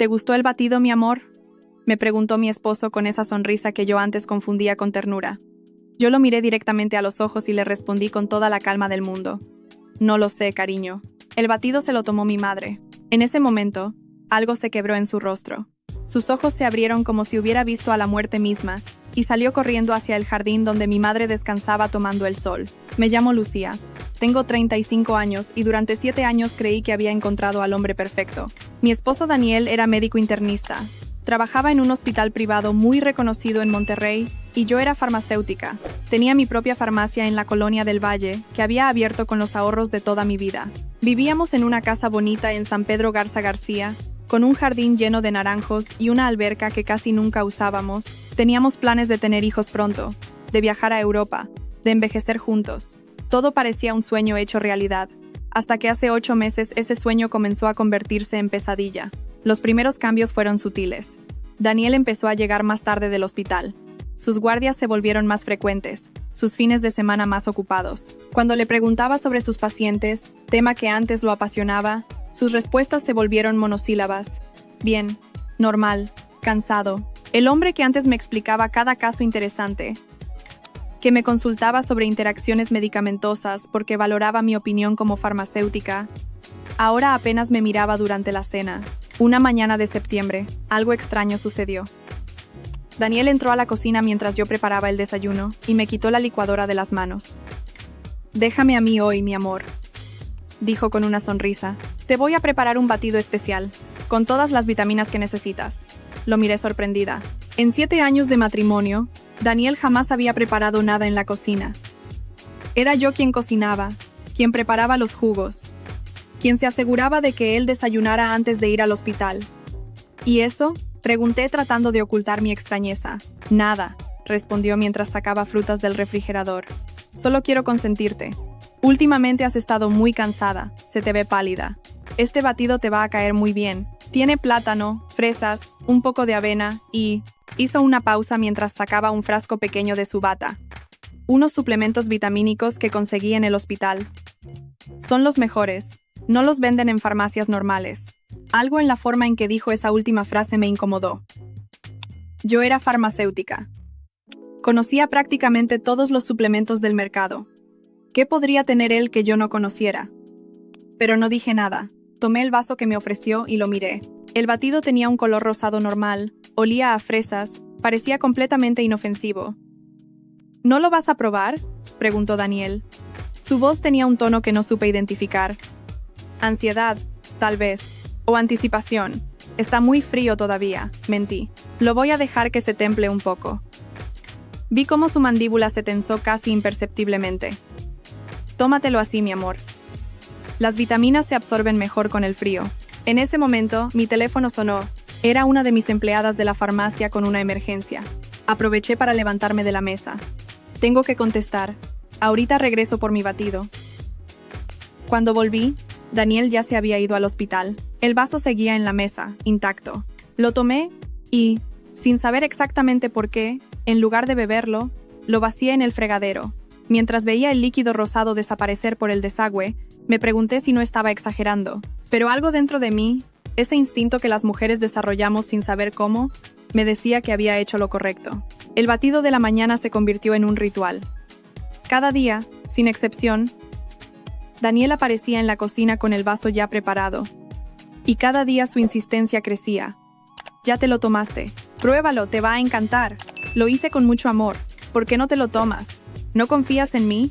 ¿Te gustó el batido, mi amor?, me preguntó mi esposo con esa sonrisa que yo antes confundía con ternura. Yo lo miré directamente a los ojos y le respondí con toda la calma del mundo. No lo sé, cariño. El batido se lo tomó mi madre. En ese momento, algo se quebró en su rostro. Sus ojos se abrieron como si hubiera visto a la muerte misma, y salió corriendo hacia el jardín donde mi madre descansaba tomando el sol. Me llamo Lucía. Tengo 35 años y durante 7 años creí que había encontrado al hombre perfecto. Mi esposo Daniel era médico internista. Trabajaba en un hospital privado muy reconocido en Monterrey y yo era farmacéutica. Tenía mi propia farmacia en la Colonia del Valle, que había abierto con los ahorros de toda mi vida. Vivíamos en una casa bonita en San Pedro Garza García, con un jardín lleno de naranjos y una alberca que casi nunca usábamos. Teníamos planes de tener hijos pronto, de viajar a Europa, de envejecer juntos. Todo parecía un sueño hecho realidad, hasta que hace 8 meses ese sueño comenzó a convertirse en pesadilla. Los primeros cambios fueron sutiles. Daniel empezó a llegar más tarde del hospital. Sus guardias se volvieron más frecuentes, sus fines de semana más ocupados. Cuando le preguntaba sobre sus pacientes, tema que antes lo apasionaba, sus respuestas se volvieron monosílabas. Bien, normal, cansado. El hombre que antes me explicaba cada caso interesante, que me consultaba sobre interacciones medicamentosas porque valoraba mi opinión como farmacéutica, ahora apenas me miraba durante la cena. Una mañana de septiembre, algo extraño sucedió. Daniel entró a la cocina mientras yo preparaba el desayuno y me quitó la licuadora de las manos. «Déjame a mí hoy, mi amor», dijo con una sonrisa. «Te voy a preparar un batido especial, con todas las vitaminas que necesitas». Lo miré sorprendida. En 7 años de matrimonio, Daniel jamás había preparado nada en la cocina. Era yo quien cocinaba, quien preparaba los jugos, quien se aseguraba de que él desayunara antes de ir al hospital. ¿Y eso?, pregunté tratando de ocultar mi extrañeza. «Nada», respondió mientras sacaba frutas del refrigerador. «Solo quiero consentirte. Últimamente has estado muy cansada, se te ve pálida. Este batido te va a caer muy bien. Tiene plátano, fresas, un poco de avena y...» Hizo una pausa mientras sacaba un frasco pequeño de su bata. «Unos suplementos vitamínicos que conseguí en el hospital. Son los mejores. No los venden en farmacias normales». Algo en la forma en que dijo esa última frase me incomodó. Yo era farmacéutica. Conocía prácticamente todos los suplementos del mercado. ¿Qué podría tener él que yo no conociera? Pero no dije nada. Tomé el vaso que me ofreció y lo miré. El batido tenía un color rosado normal, olía a fresas, parecía completamente inofensivo. «¿No lo vas a probar?», preguntó Daniel. Su voz tenía un tono que no supe identificar. «Ansiedad, tal vez. O anticipación. Está muy frío todavía», mentí. «Lo voy a dejar que se temple un poco». Vi cómo su mandíbula se tensó casi imperceptiblemente. «Tómatelo así, mi amor. Las vitaminas se absorben mejor con el frío». En ese momento, mi teléfono sonó. Era una de mis empleadas de la farmacia con una emergencia. Aproveché para levantarme de la mesa. «Tengo que contestar. Ahorita regreso por mi batido». Cuando volví, Daniel ya se había ido al hospital. El vaso seguía en la mesa, intacto. Lo tomé y, sin saber exactamente por qué, en lugar de beberlo, lo vacié en el fregadero. Mientras veía el líquido rosado desaparecer por el desagüe, me pregunté si no estaba exagerando. Pero algo dentro de mí, ese instinto que las mujeres desarrollamos sin saber cómo, me decía que había hecho lo correcto. El batido de la mañana se convirtió en un ritual. Cada día, sin excepción, Daniel aparecía en la cocina con el vaso ya preparado. Y cada día su insistencia crecía. «Ya te lo tomaste. Pruébalo, te va a encantar. Lo hice con mucho amor. ¿Por qué no te lo tomas? ¿No confías en mí?».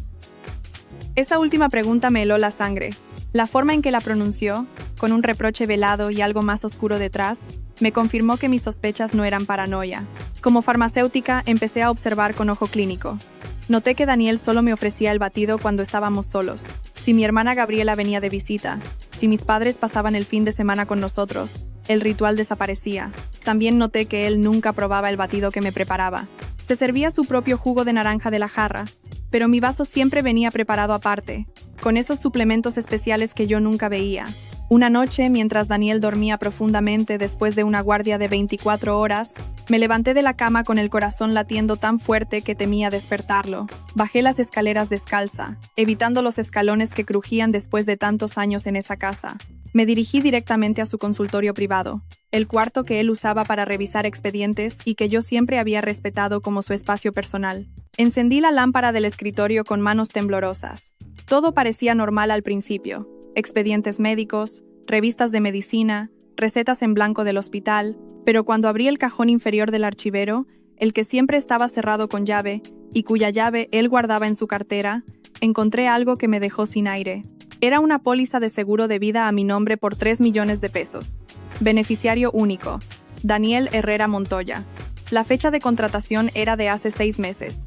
Esa última pregunta me heló la sangre. La forma en que la pronunció, con un reproche velado y algo más oscuro detrás, me confirmó que mis sospechas no eran paranoia. Como farmacéutica, empecé a observar con ojo clínico. Noté que Daniel solo me ofrecía el batido cuando estábamos solos. Si mi hermana Gabriela venía de visita, si mis padres pasaban el fin de semana con nosotros, el ritual desaparecía. También noté que él nunca probaba el batido que me preparaba. Se servía su propio jugo de naranja de la jarra, pero mi vaso siempre venía preparado aparte, con esos suplementos especiales que yo nunca veía. Una noche, mientras Daniel dormía profundamente después de una guardia de 24 horas, me levanté de la cama con el corazón latiendo tan fuerte que temía despertarlo. Bajé las escaleras descalza, evitando los escalones que crujían después de tantos años en esa casa. Me dirigí directamente a su consultorio privado. el cuarto que él usaba para revisar expedientes y que yo siempre había respetado como su espacio personal. Encendí la lámpara del escritorio con manos temblorosas. Todo parecía normal al principio. Expedientes médicos, revistas de medicina, recetas en blanco del hospital, pero cuando abrí el cajón inferior del archivero, el que siempre estaba cerrado con llave, y cuya llave él guardaba en su cartera, encontré algo que me dejó sin aire. Era una póliza de seguro de vida a mi nombre por 3 millones de pesos. Beneficiario único: Daniel Herrera Montoya. La fecha de contratación era de hace 6 meses.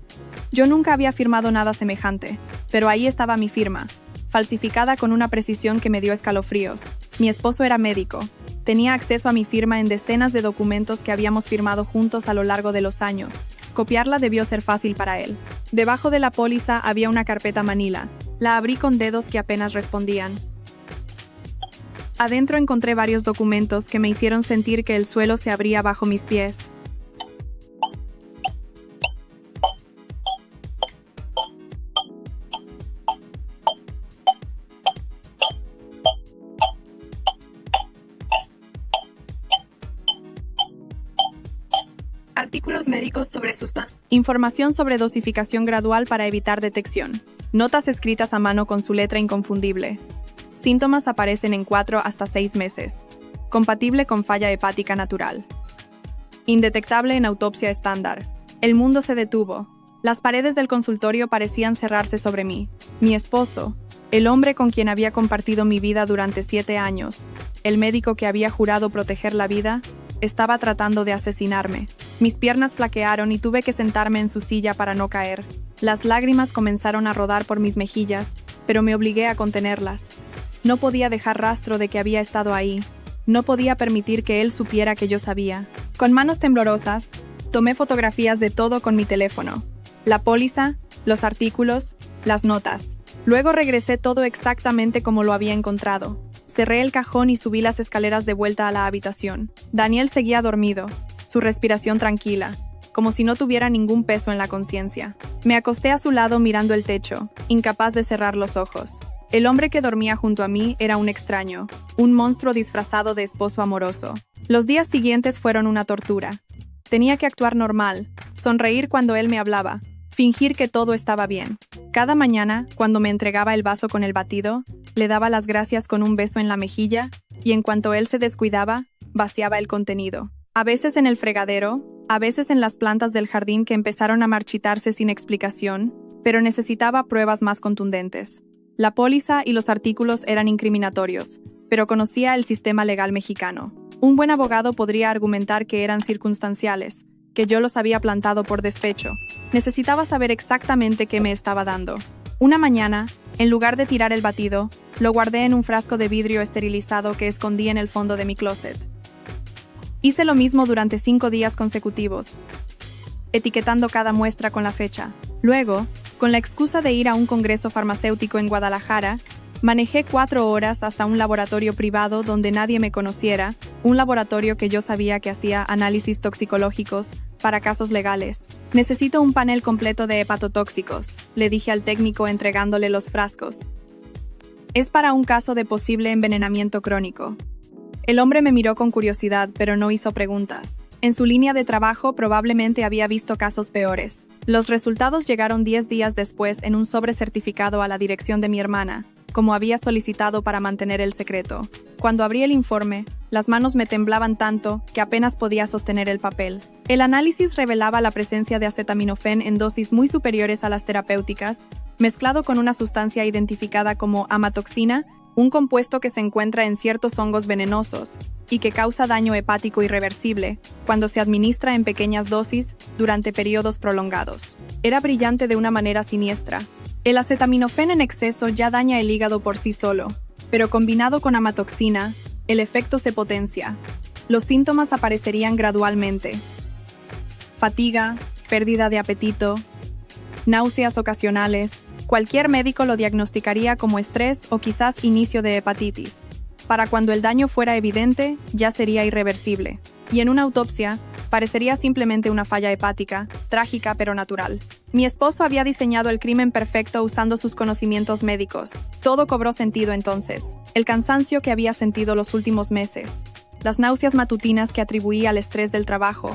Yo nunca había firmado nada semejante, pero ahí estaba mi firma, falsificada con una precisión que me dio escalofríos. Mi esposo era médico. Tenía acceso a mi firma en decenas de documentos que habíamos firmado juntos a lo largo de los años. Copiarla debió ser fácil para él. Debajo de la póliza había una carpeta manila. La abrí con dedos que apenas respondían. Adentro encontré varios documentos que me hicieron sentir que el suelo se abría bajo mis pies. Artículos médicos sobre sustancias. Información sobre dosificación gradual para evitar detección. Notas escritas a mano con su letra inconfundible. Síntomas aparecen en 4 hasta 6 meses. Compatible con falla hepática natural. Indetectable en autopsia estándar. El mundo se detuvo. Las paredes del consultorio parecían cerrarse sobre mí. Mi esposo, el hombre con quien había compartido mi vida durante 7 años, el médico que había jurado proteger la vida, estaba tratando de asesinarme. Mis piernas flaquearon y tuve que sentarme en su silla para no caer. Las lágrimas comenzaron a rodar por mis mejillas, pero me obligué a contenerlas. No podía dejar rastro de que había estado ahí. No podía permitir que él supiera que yo sabía. Con manos temblorosas, tomé fotografías de todo con mi teléfono. La póliza, los artículos, las notas. Luego regresé todo exactamente como lo había encontrado. Cerré el cajón y subí las escaleras de vuelta a la habitación. Daniel seguía dormido, su respiración tranquila, como si no tuviera ningún peso en la conciencia. Me acosté a su lado mirando el techo, incapaz de cerrar los ojos. El hombre que dormía junto a mí era un extraño, un monstruo disfrazado de esposo amoroso. Los días siguientes fueron una tortura. Tenía que actuar normal, sonreír cuando él me hablaba, fingir que todo estaba bien. Cada mañana, cuando me entregaba el vaso con el batido, le daba las gracias con un beso en la mejilla, y en cuanto él se descuidaba, vaciaba el contenido. A veces en el fregadero, a veces en las plantas del jardín que empezaron a marchitarse sin explicación, pero necesitaba pruebas más contundentes. La póliza y los artículos eran incriminatorios, pero conocía el sistema legal mexicano. Un buen abogado podría argumentar que eran circunstanciales, que yo los había plantado por despecho. Necesitaba saber exactamente qué me estaba dando. Una mañana, en lugar de tirar el batido, lo guardé en un frasco de vidrio esterilizado que escondí en el fondo de mi closet. Hice lo mismo durante 5 días consecutivos, etiquetando cada muestra con la fecha. Luego, con la excusa de ir a un congreso farmacéutico en Guadalajara, manejé 4 horas hasta un laboratorio privado donde nadie me conociera, un laboratorio que yo sabía que hacía análisis toxicológicos para casos legales. Necesito un panel completo de hepatotóxicos, le dije al técnico entregándole los frascos. Es para un caso de posible envenenamiento crónico. El hombre me miró con curiosidad, pero no hizo preguntas. En su línea de trabajo probablemente había visto casos peores. Los resultados llegaron 10 días después en un sobre certificado a la dirección de mi hermana, como había solicitado para mantener el secreto. Cuando abrí el informe, las manos me temblaban tanto que apenas podía sostener el papel. El análisis revelaba la presencia de acetaminofén en dosis muy superiores a las terapéuticas, mezclado con una sustancia identificada como amatoxina, un compuesto que se encuentra en ciertos hongos venenosos y que causa daño hepático irreversible cuando se administra en pequeñas dosis durante periodos prolongados. Era brillante de una manera siniestra. El acetaminofén en exceso ya daña el hígado por sí solo, pero combinado con amatoxina, el efecto se potencia. Los síntomas aparecerían gradualmente: fatiga, pérdida de apetito, náuseas ocasionales. Cualquier médico lo diagnosticaría como estrés o quizás inicio de hepatitis. Para cuando el daño fuera evidente, ya sería irreversible. Y en una autopsia, parecería simplemente una falla hepática, trágica pero natural. Mi esposo había diseñado el crimen perfecto usando sus conocimientos médicos. Todo cobró sentido entonces. El cansancio que había sentido los últimos meses, las náuseas matutinas que atribuí al estrés del trabajo,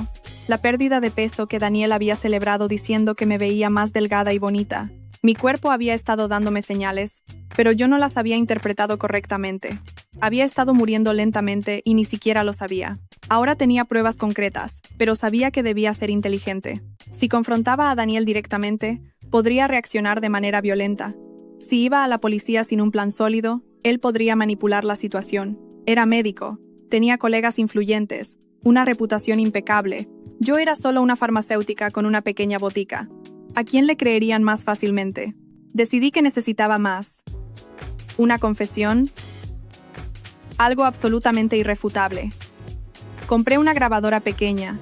la pérdida de peso que Daniel había celebrado diciendo que me veía más delgada y bonita. Mi cuerpo había estado dándome señales, pero yo no las había interpretado correctamente. Había estado muriendo lentamente y ni siquiera lo sabía. Ahora tenía pruebas concretas, pero sabía que debía ser inteligente. Si confrontaba a Daniel directamente, podría reaccionar de manera violenta. Si iba a la policía sin un plan sólido, él podría manipular la situación. Era médico, tenía colegas influyentes, una reputación impecable. Yo era solo una farmacéutica con una pequeña botica. ¿A quién le creerían más fácilmente? Decidí que necesitaba más. Una confesión. Algo absolutamente irrefutable. Compré una grabadora pequeña,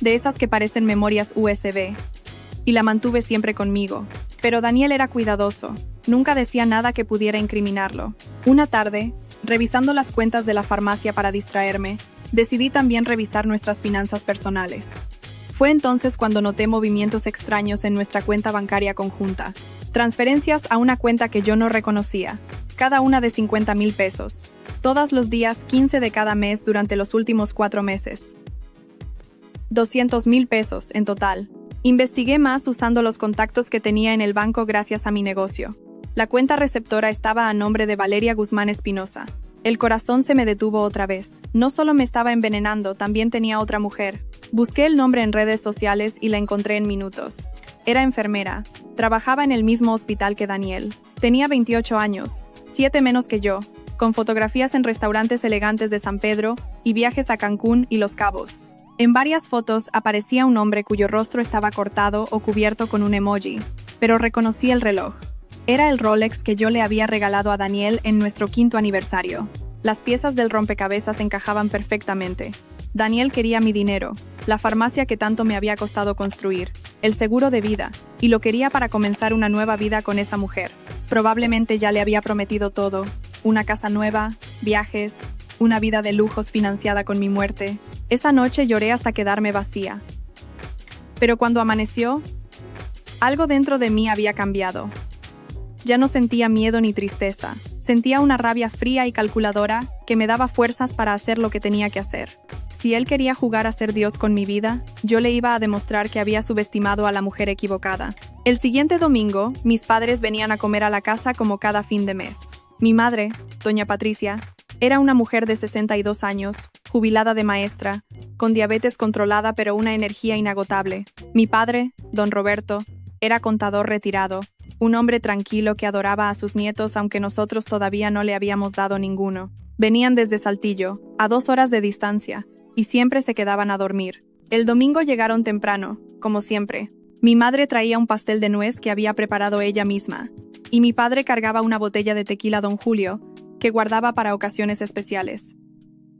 de esas que parecen memorias USB, y la mantuve siempre conmigo. Pero Daniel era cuidadoso. Nunca decía nada que pudiera incriminarlo. Una tarde, revisando las cuentas de la farmacia para distraerme, decidí también revisar nuestras finanzas personales. Fue entonces cuando noté movimientos extraños en nuestra cuenta bancaria conjunta. Transferencias a una cuenta que yo no reconocía, cada una de 50,000 pesos. Todos los días 15 de cada mes durante los últimos 4 meses. 200,000 pesos en total. Investigué más usando los contactos que tenía en el banco gracias a mi negocio. La cuenta receptora estaba a nombre de Valeria Guzmán Espinosa. El corazón se me detuvo otra vez. No solo me estaba envenenando, también tenía otra mujer. Busqué el nombre en redes sociales y la encontré en minutos. Era enfermera. Trabajaba en el mismo hospital que Daniel. Tenía 28 años, 7 menos que yo, con fotografías en restaurantes elegantes de San Pedro y viajes a Cancún y Los Cabos. En varias fotos aparecía un hombre cuyo rostro estaba cortado o cubierto con un emoji, pero reconocí el reloj. Era el Rolex que yo le había regalado a Daniel en nuestro 5º aniversario. Las piezas del rompecabezas encajaban perfectamente. Daniel quería mi dinero, la farmacia que tanto me había costado construir, el seguro de vida, y lo quería para comenzar una nueva vida con esa mujer. Probablemente ya le había prometido todo: una casa nueva, viajes, una vida de lujos financiada con mi muerte. Esa noche lloré hasta quedarme vacía. Pero cuando amaneció, algo dentro de mí había cambiado. Ya no sentía miedo ni tristeza. Sentía una rabia fría y calculadora que me daba fuerzas para hacer lo que tenía que hacer. Si él quería jugar a ser Dios con mi vida, yo le iba a demostrar que había subestimado a la mujer equivocada. El siguiente domingo, mis padres venían a comer a la casa como cada fin de mes. Mi madre, doña Patricia, era una mujer de 62 años, jubilada de maestra, con diabetes controlada pero una energía inagotable. Mi padre, don Roberto, era contador retirado, un hombre tranquilo que adoraba a sus nietos aunque nosotros todavía no le habíamos dado ninguno. Venían desde Saltillo, a 2 horas de distancia, y siempre se quedaban a dormir. El domingo llegaron temprano, como siempre. Mi madre traía un pastel de nuez que había preparado ella misma, y mi padre cargaba una botella de tequila Don Julio, que guardaba para ocasiones especiales.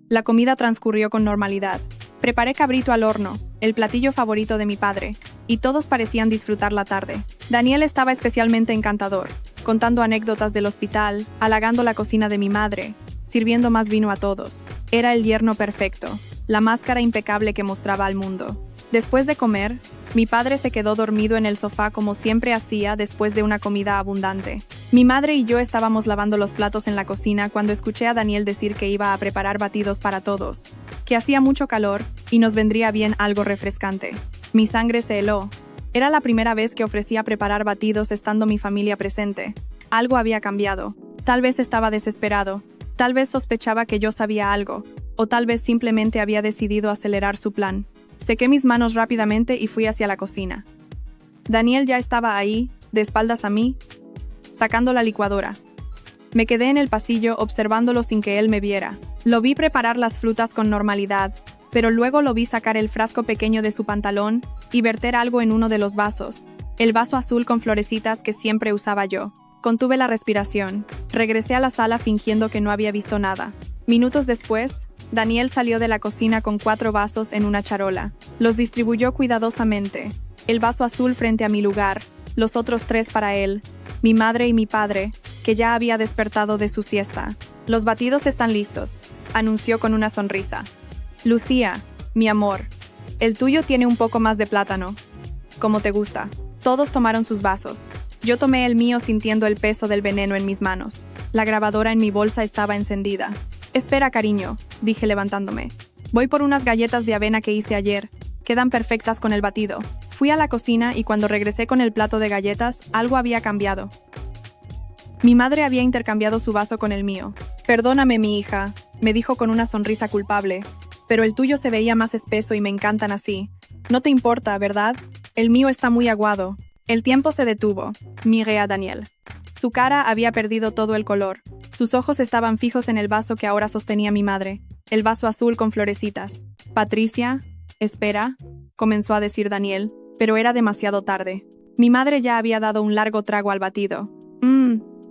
La comida transcurrió con normalidad. Preparé cabrito al horno, el platillo favorito de mi padre, y todos parecían disfrutar la tarde. Daniel estaba especialmente encantador, contando anécdotas del hospital, halagando la cocina de mi madre, sirviendo más vino a todos. Era el yerno perfecto, la máscara impecable que mostraba al mundo. Después de comer, mi padre se quedó dormido en el sofá como siempre hacía después de una comida abundante. Mi madre y yo estábamos lavando los platos en la cocina cuando escuché a Daniel decir que iba a preparar batidos para todos, que hacía mucho calor y nos vendría bien algo refrescante. Mi sangre se heló. Era la primera vez que ofrecía preparar batidos estando mi familia presente. Algo había cambiado. Tal vez estaba desesperado. Tal vez sospechaba que yo sabía algo. O tal vez simplemente había decidido acelerar su plan. Sequé mis manos rápidamente y fui hacia la cocina. Daniel ya estaba ahí, de espaldas a mí, sacando la licuadora. Me quedé en el pasillo observándolo sin que él me viera. Lo vi preparar las frutas con normalidad, pero luego lo vi sacar el frasco pequeño de su pantalón y verter algo en uno de los vasos, el vaso azul con florecitas que siempre usaba yo. Contuve la respiración. Regresé a la sala fingiendo que no había visto nada. Minutos después, Daniel salió de la cocina con 4 vasos en una charola. Los distribuyó cuidadosamente. El vaso azul frente a mi lugar, los otros 3 para él, mi madre y mi padre, que ya había despertado de su siesta. Los batidos están listos, anunció con una sonrisa. Lucía, mi amor, el tuyo tiene un poco más de plátano. Como te gusta. Todos tomaron sus vasos. Yo tomé el mío sintiendo el peso del veneno en mis manos. La grabadora en mi bolsa estaba encendida. Espera, cariño, dije levantándome. Voy por unas galletas de avena que hice ayer. Quedan perfectas con el batido. Fui a la cocina y cuando regresé con el plato de galletas, algo había cambiado. Mi madre había intercambiado su vaso con el mío. Perdóname, mi hija, me dijo con una sonrisa culpable, pero el tuyo se veía más espeso y me encantan así. No te importa, ¿verdad? El mío está muy aguado. El tiempo se detuvo. Miré a Daniel. Su cara había perdido todo el color. Sus ojos estaban fijos en el vaso que ahora sostenía mi madre, el vaso azul con florecitas. Patricia, espera, comenzó a decir Daniel, pero era demasiado tarde. Mi madre ya había dado un largo trago al batido.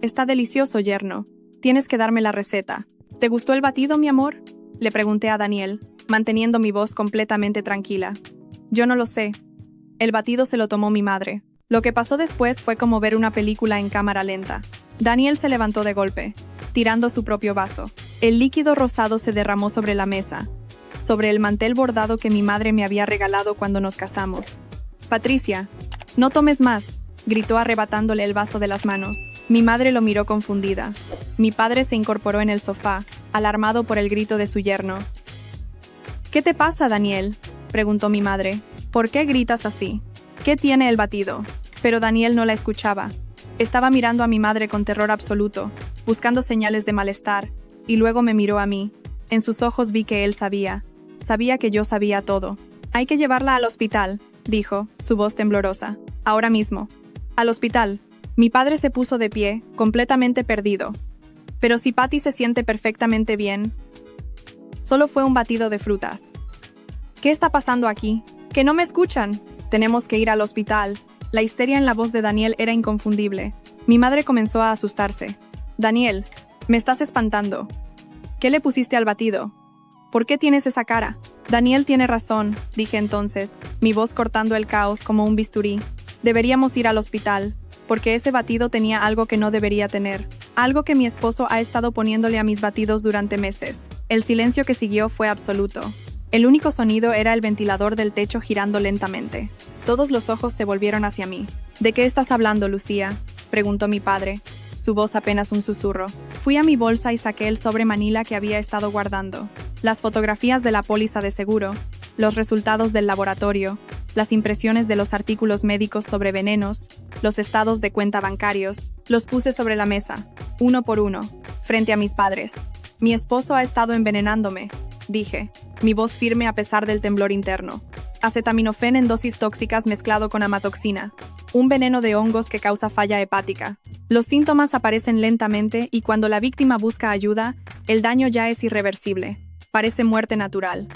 Está delicioso, yerno. Tienes que darme la receta. ¿Te gustó el batido, mi amor? Le pregunté a Daniel, manteniendo mi voz completamente tranquila. Yo no lo sé. El batido se lo tomó mi madre. Lo que pasó después fue como ver una película en cámara lenta. Daniel se levantó de golpe, tirando su propio vaso. El líquido rosado se derramó sobre la mesa, sobre el mantel bordado que mi madre me había regalado cuando nos casamos. Patricia, no tomes más, gritó arrebatándole el vaso de las manos. Mi madre lo miró confundida. Mi padre se incorporó en el sofá, alarmado por el grito de su yerno. ¿Qué te pasa, Daniel?, preguntó mi madre. ¿Por qué gritas así? ¿Qué tiene el batido? Pero Daniel no la escuchaba. Estaba mirando a mi madre con terror absoluto, buscando señales de malestar, y luego me miró a mí. En sus ojos vi que él sabía. Sabía que yo sabía todo. Hay que llevarla al hospital, dijo, su voz temblorosa. Ahora mismo. Al hospital. Mi padre se puso de pie, completamente perdido. Pero si Patty se siente perfectamente bien. Solo fue un batido de frutas. ¿Qué está pasando aquí? ¿Que no me escuchan? Tenemos que ir al hospital. La histeria en la voz de Daniel era inconfundible. Mi madre comenzó a asustarse. Daniel, me estás espantando. ¿Qué le pusiste al batido? ¿Por qué tienes esa cara? Daniel tiene razón, dije entonces, mi voz cortando el caos como un bisturí. Deberíamos ir al hospital, porque ese batido tenía algo que no debería tener. Algo que mi esposo ha estado poniéndole a mis batidos durante meses. El silencio que siguió fue absoluto. El único sonido era el ventilador del techo girando lentamente. Todos los ojos se volvieron hacia mí. ¿De qué estás hablando, Lucía?, preguntó mi padre, su voz apenas un susurro. Fui a mi bolsa y saqué el sobre manila que había estado guardando. Las fotografías de la póliza de seguro, los resultados del laboratorio, las impresiones de los artículos médicos sobre venenos, los estados de cuenta bancarios, los puse sobre la mesa, uno por uno, frente a mis padres. Mi esposo ha estado envenenándome, dije, mi voz firme a pesar del temblor interno. Acetaminofén en dosis tóxicas mezclado con amatoxina, un veneno de hongos que causa falla hepática. Los síntomas aparecen lentamente y cuando la víctima busca ayuda, el daño ya es irreversible. Parece muerte natural.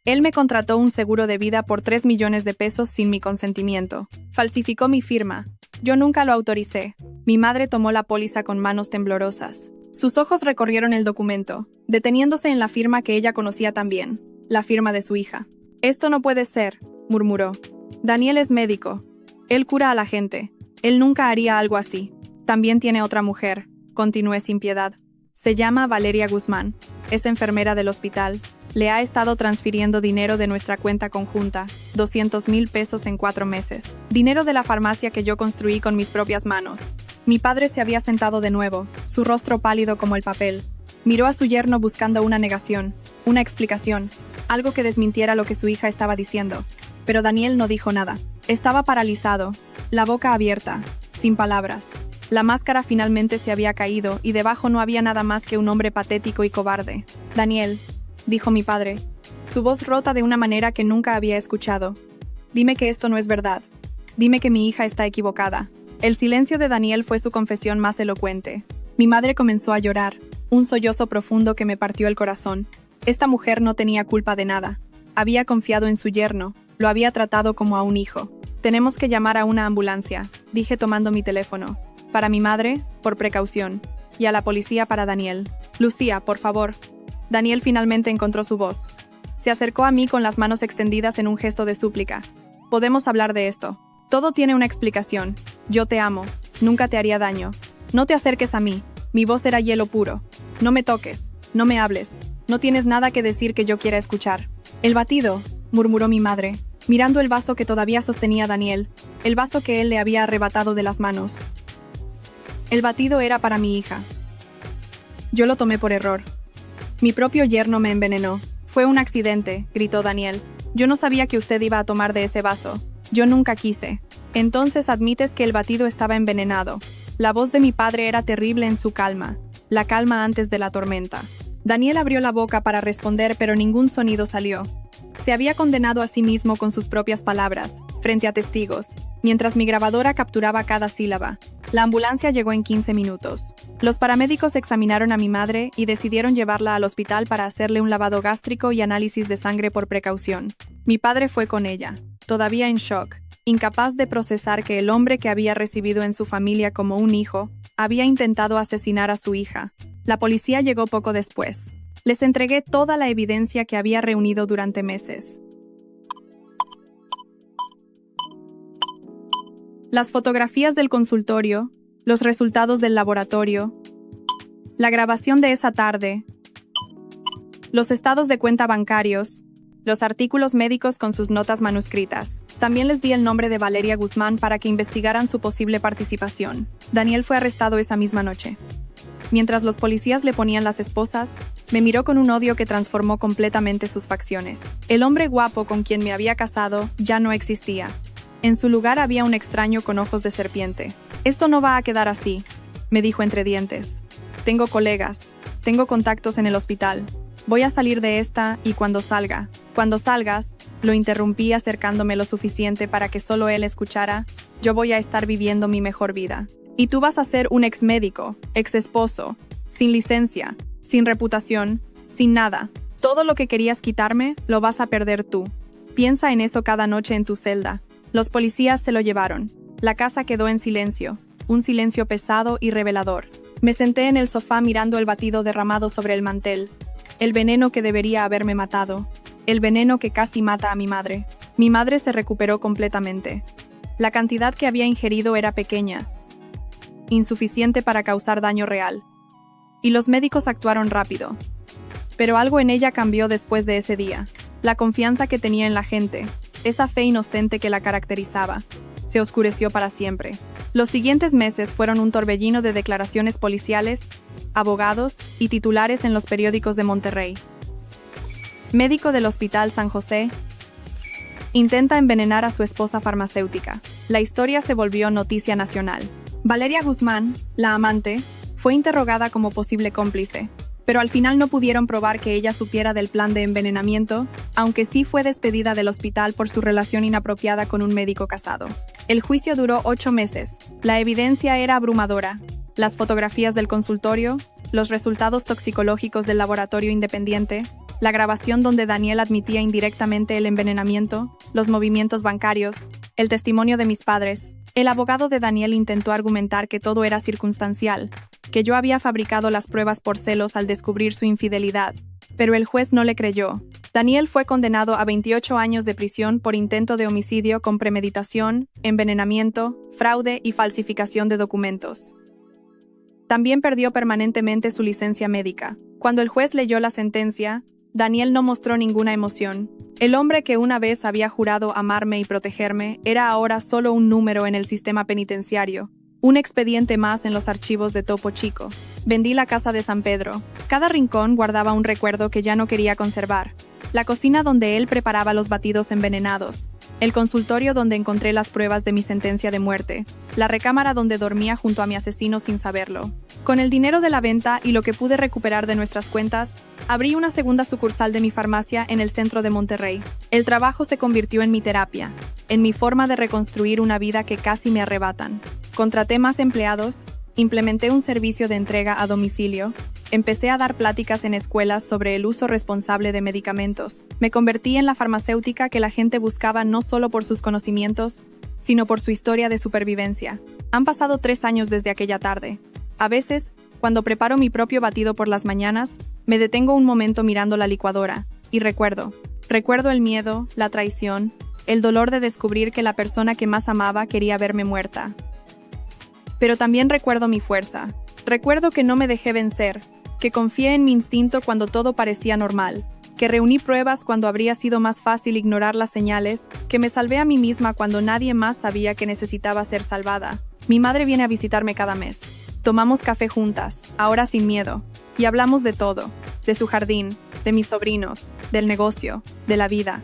Él me contrató un seguro de vida por 3 millones de pesos sin mi consentimiento. Falsificó mi firma. Yo nunca lo autoricé. Mi madre tomó la póliza con manos temblorosas. Sus ojos recorrieron el documento, deteniéndose en la firma que ella conocía también, la firma de su hija. Esto no puede ser, murmuró. Daniel es médico. Él cura a la gente. Él nunca haría algo así. También tiene otra mujer, continué sin piedad. Se llama Valeria Guzmán. Es enfermera del hospital. Le ha estado transfiriendo dinero de nuestra cuenta conjunta, 200,000 pesos en 4 meses. Dinero de la farmacia que yo construí con mis propias manos. Mi padre se había sentado de nuevo, su rostro pálido como el papel. Miró a su yerno buscando una negación, una explicación, algo que desmintiera lo que su hija estaba diciendo. Pero Daniel no dijo nada. Estaba paralizado, la boca abierta, sin palabras. La máscara finalmente se había caído y debajo no había nada más que un hombre patético y cobarde. Daniel, dijo mi padre, su voz rota de una manera que nunca había escuchado. Dime que esto no es verdad. Dime que mi hija está equivocada. El silencio de Daniel fue su confesión más elocuente. Mi madre comenzó a llorar, un sollozo profundo que me partió el corazón. Esta mujer no tenía culpa de nada. Había confiado en su yerno, lo había tratado como a un hijo. Tenemos que llamar a una ambulancia, dije tomando mi teléfono. Para mi madre, por precaución, y a la policía para Daniel. Lucía, por favor. Daniel finalmente encontró su voz. Se acercó a mí con las manos extendidas en un gesto de súplica. Podemos hablar de esto. Todo tiene una explicación. Yo te amo. Nunca te haría daño. No te acerques a mí. Mi voz era hielo puro. No me toques. No me hables. No tienes nada que decir que yo quiera escuchar. El batido, murmuró mi madre, mirando el vaso que todavía sostenía Daniel, el vaso que él le había arrebatado de las manos. El batido era para mi hija. Yo lo tomé por error. Mi propio yerno me envenenó. Fue un accidente, gritó Daniel. Yo no sabía que usted iba a tomar de ese vaso. Yo nunca quise. Entonces admites que el batido estaba envenenado. La voz de mi padre era terrible en su calma. La calma antes de la tormenta. Daniel abrió la boca para responder, pero ningún sonido salió. Se había condenado a sí mismo con sus propias palabras, frente a testigos, mientras mi grabadora capturaba cada sílaba. La ambulancia llegó en 15 minutos. Los paramédicos examinaron a mi madre y decidieron llevarla al hospital para hacerle un lavado gástrico y análisis de sangre por precaución. Mi padre fue con ella, todavía en shock, incapaz de procesar que el hombre que había recibido en su familia como un hijo, había intentado asesinar a su hija. La policía llegó poco después. Les entregué toda la evidencia que había reunido durante meses. Las fotografías del consultorio, los resultados del laboratorio, la grabación de esa tarde, los estados de cuenta bancarios, los artículos médicos con sus notas manuscritas. También les di el nombre de Valeria Guzmán para que investigaran su posible participación. Daniel fue arrestado esa misma noche. Mientras los policías le ponían las esposas, me miró con un odio que transformó completamente sus facciones. El hombre guapo con quien me había casado ya no existía. En su lugar había un extraño con ojos de serpiente. Esto no va a quedar así, me dijo entre dientes. Tengo colegas, tengo contactos en el hospital. Voy a salir de esta y cuando salgas, lo interrumpí acercándome lo suficiente para que solo él escuchara, yo voy a estar viviendo mi mejor vida. Y tú vas a ser un ex médico, ex esposo, sin licencia, sin reputación, sin nada. Todo lo que querías quitarme, lo vas a perder tú. Piensa en eso cada noche en tu celda. Los policías se lo llevaron. La casa quedó en silencio, un silencio pesado y revelador. Me senté en el sofá mirando el batido derramado sobre el mantel. El veneno que debería haberme matado. El veneno que casi mata a mi madre. Mi madre se recuperó completamente. La cantidad que había ingerido era pequeña, insuficiente para causar daño real. Y los médicos actuaron rápido. Pero algo en ella cambió después de ese día. La confianza que tenía en la gente, esa fe inocente que la caracterizaba, se oscureció para siempre. Los siguientes meses fueron un torbellino de declaraciones policiales, abogados y titulares en los periódicos de Monterrey. Médico del Hospital San José intenta envenenar a su esposa farmacéutica. La historia se volvió noticia nacional. Valeria Guzmán, la amante, fue interrogada como posible cómplice, pero al final no pudieron probar que ella supiera del plan de envenenamiento, aunque sí fue despedida del hospital por su relación inapropiada con un médico casado. El juicio duró 8 meses. La evidencia era abrumadora. Las fotografías del consultorio, los resultados toxicológicos del laboratorio independiente, la grabación donde Daniel admitía indirectamente el envenenamiento, los movimientos bancarios, el testimonio de mis padres. El abogado de Daniel intentó argumentar que todo era circunstancial, que yo había fabricado las pruebas por celos al descubrir su infidelidad, pero el juez no le creyó. Daniel fue condenado a 28 años de prisión por intento de homicidio con premeditación, envenenamiento, fraude y falsificación de documentos. También perdió permanentemente su licencia médica. Cuando el juez leyó la sentencia, Daniel no mostró ninguna emoción. El hombre que una vez había jurado amarme y protegerme era ahora solo un número en el sistema penitenciario, un expediente más en los archivos de Topo Chico. Vendí la casa de San Pedro. Cada rincón guardaba un recuerdo que ya no quería conservar. La cocina donde él preparaba los batidos envenenados. El consultorio donde encontré las pruebas de mi sentencia de muerte. La recámara donde dormía junto a mi asesino sin saberlo. Con el dinero de la venta y lo que pude recuperar de nuestras cuentas, abrí una segunda sucursal de mi farmacia en el centro de Monterrey. El trabajo se convirtió en mi terapia, en mi forma de reconstruir una vida que casi me arrebatan. Contraté más empleados, implementé un servicio de entrega a domicilio, empecé a dar pláticas en escuelas sobre el uso responsable de medicamentos. Me convertí en la farmacéutica que la gente buscaba no solo por sus conocimientos, sino por su historia de supervivencia. Han pasado 3 años desde aquella tarde. A veces, cuando preparo mi propio batido por las mañanas, me detengo un momento mirando la licuadora y recuerdo el miedo, la traición, el dolor de descubrir que la persona que más amaba quería verme muerta. Pero también recuerdo mi fuerza. Recuerdo que no me dejé vencer, que confié en mi instinto cuando todo parecía normal, que reuní pruebas cuando habría sido más fácil ignorar las señales, que me salvé a mí misma cuando nadie más sabía que necesitaba ser salvada. Mi madre viene a visitarme cada mes. Tomamos café juntas, ahora sin miedo, y hablamos de todo, de su jardín, de mis sobrinos, del negocio, de la vida.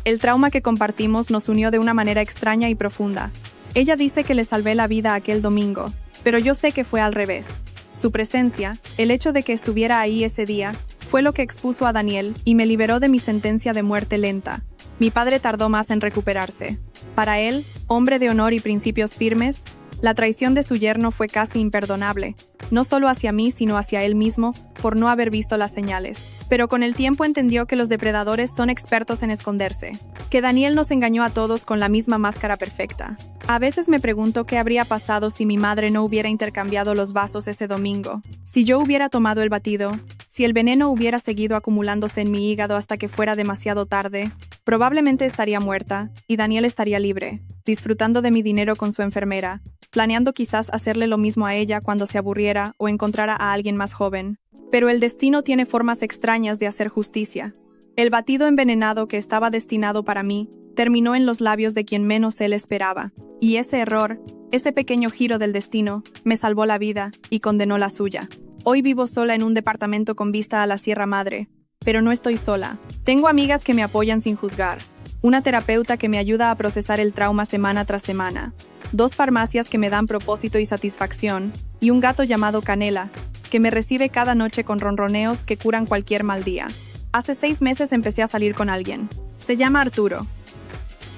El trauma que compartimos nos unió de una manera extraña y profunda. Ella dice que le salvé la vida aquel domingo, pero yo sé que fue al revés. Su presencia, el hecho de que estuviera ahí ese día, fue lo que expuso a Daniel y me liberó de mi sentencia de muerte lenta. Mi padre tardó más en recuperarse. Para él, hombre de honor y principios firmes, la traición de su yerno fue casi imperdonable, no solo hacia mí sino hacia él mismo, por no haber visto las señales. Pero con el tiempo entendió que los depredadores son expertos en esconderse, que Daniel nos engañó a todos con la misma máscara perfecta. A veces me pregunto qué habría pasado si mi madre no hubiera intercambiado los vasos ese domingo, si yo hubiera tomado el batido, si el veneno hubiera seguido acumulándose en mi hígado hasta que fuera demasiado tarde. Probablemente estaría muerta, y Daniel estaría libre, disfrutando de mi dinero con su enfermera, planeando quizás hacerle lo mismo a ella cuando se aburriera o encontrara a alguien más joven. Pero el destino tiene formas extrañas de hacer justicia. El batido envenenado que estaba destinado para mí, terminó en los labios de quien menos él esperaba. Y ese error, ese pequeño giro del destino, me salvó la vida y condenó la suya. Hoy vivo sola en un departamento con vista a la Sierra Madre. Pero no estoy sola. Tengo amigas que me apoyan sin juzgar. Una terapeuta que me ayuda a procesar el trauma semana tras semana. 2 farmacias que me dan propósito y satisfacción. Y un gato llamado Canela, que me recibe cada noche con ronroneos que curan cualquier mal día. Hace 6 meses empecé a salir con alguien. Se llama Arturo.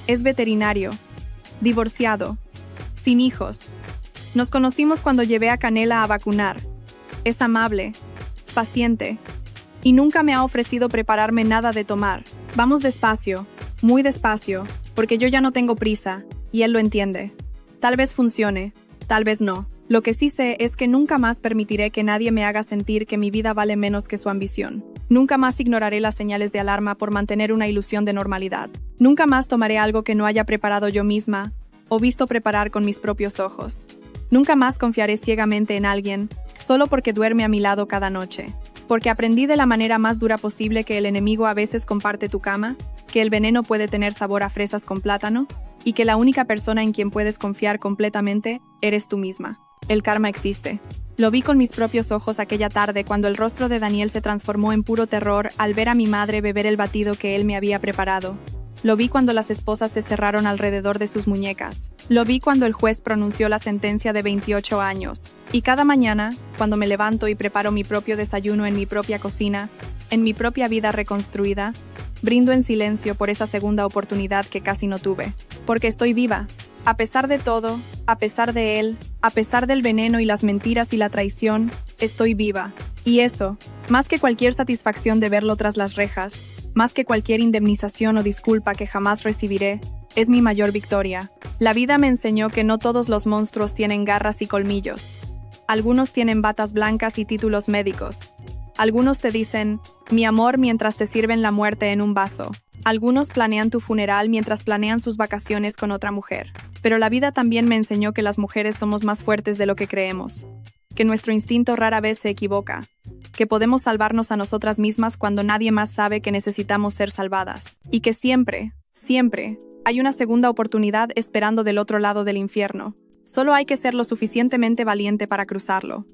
Es veterinario. Divorciado. Sin hijos. Nos conocimos cuando llevé a Canela a vacunar. Es amable. Paciente. Y nunca me ha ofrecido prepararme nada de tomar. Vamos despacio, muy despacio, porque yo ya no tengo prisa, y él lo entiende. Tal vez funcione, tal vez no. Lo que sí sé es que nunca más permitiré que nadie me haga sentir que mi vida vale menos que su ambición. Nunca más ignoraré las señales de alarma por mantener una ilusión de normalidad. Nunca más tomaré algo que no haya preparado yo misma, o visto preparar con mis propios ojos. Nunca más confiaré ciegamente en alguien, solo porque duerme a mi lado cada noche. Porque aprendí de la manera más dura posible que el enemigo a veces comparte tu cama, que el veneno puede tener sabor a fresas con plátano, y que la única persona en quien puedes confiar completamente eres tú misma. El karma existe. Lo vi con mis propios ojos aquella tarde cuando el rostro de Daniel se transformó en puro terror al ver a mi madre beber el batido que él me había preparado. Lo vi cuando las esposas se cerraron alrededor de sus muñecas. Lo vi cuando el juez pronunció la sentencia de 28 años. Y cada mañana, cuando me levanto y preparo mi propio desayuno en mi propia cocina, en mi propia vida reconstruida, brindo en silencio por esa segunda oportunidad que casi no tuve. Porque estoy viva. A pesar de todo, a pesar de él, a pesar del veneno y las mentiras y la traición, estoy viva. Y eso, más que cualquier satisfacción de verlo tras las rejas, más que cualquier indemnización o disculpa que jamás recibiré, es mi mayor victoria. La vida me enseñó que no todos los monstruos tienen garras y colmillos. Algunos tienen batas blancas y títulos médicos. Algunos te dicen, mi amor, mientras te sirven la muerte en un vaso. Algunos planean tu funeral mientras planean sus vacaciones con otra mujer. Pero la vida también me enseñó que las mujeres somos más fuertes de lo que creemos. Que nuestro instinto rara vez se equivoca. Que podemos salvarnos a nosotras mismas cuando nadie más sabe que necesitamos ser salvadas. Y que siempre, siempre, hay una segunda oportunidad esperando del otro lado del infierno. Solo hay que ser lo suficientemente valiente para cruzarlo.